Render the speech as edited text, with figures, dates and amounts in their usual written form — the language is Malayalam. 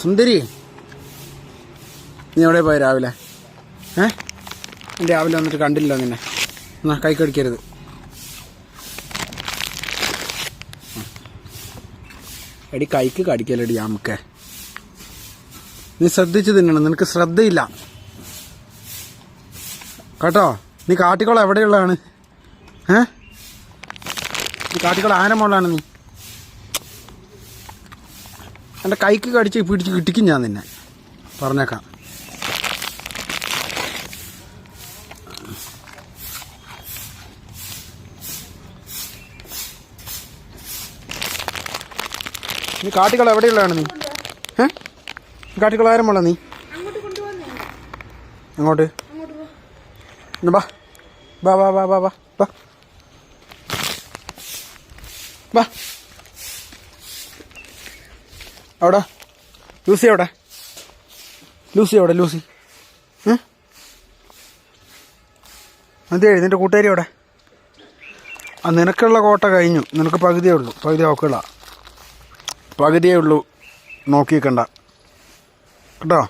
സുന്ദരി, നീ എവിടെ പോയി രാവിലെ? രാവിലെ വന്നിട്ട് കണ്ടില്ലോ നിന്നെ. എന്നാ കൈ കടിക്കരുത്. എടി കൈക്ക് കടിക്കലടി നമുക്ക്. നീ ശ്രദ്ധിച്ച് തിന്നണം, നിനക്ക് ശ്രദ്ധയില്ല കേട്ടോ. നീ കാട്ടിക്കോളം എവിടെയുള്ളതാണ്? നീ കാട്ടിക്കോളം ആനമുള്ളതാണ്. നീ എൻ്റെ കൈക്ക് കടിച്ച് പിടിച്ച് കിട്ടിക്കും ഞാൻ നിന്നെ, പറഞ്ഞേക്കാം. നീ കാട്ടിക്കോളം എവിടെയുള്ളതാണ്? നീ കാട്ടിക്കോളം ആരമുള്ള നീ? അങ്ങോട്ട് ബാ ബാ ബാ ബാ ബാ ബാ ബാ ബാ. അവിടെ ലൂസി എവിടെ? ലൂസി എവിടെ? ലൂസി അതേ, നിൻ്റെ കൂട്ടുകാരി എവിടെ? നിനക്കുള്ള കോട്ട കഴിഞ്ഞു. നിനക്ക് പകുതിയേ ഉള്ളൂ. പകുതി നോക്കുള്ള പകുതിയേ ഉള്ളൂ. നോക്കിക്കണ്ട കേട്ടോ.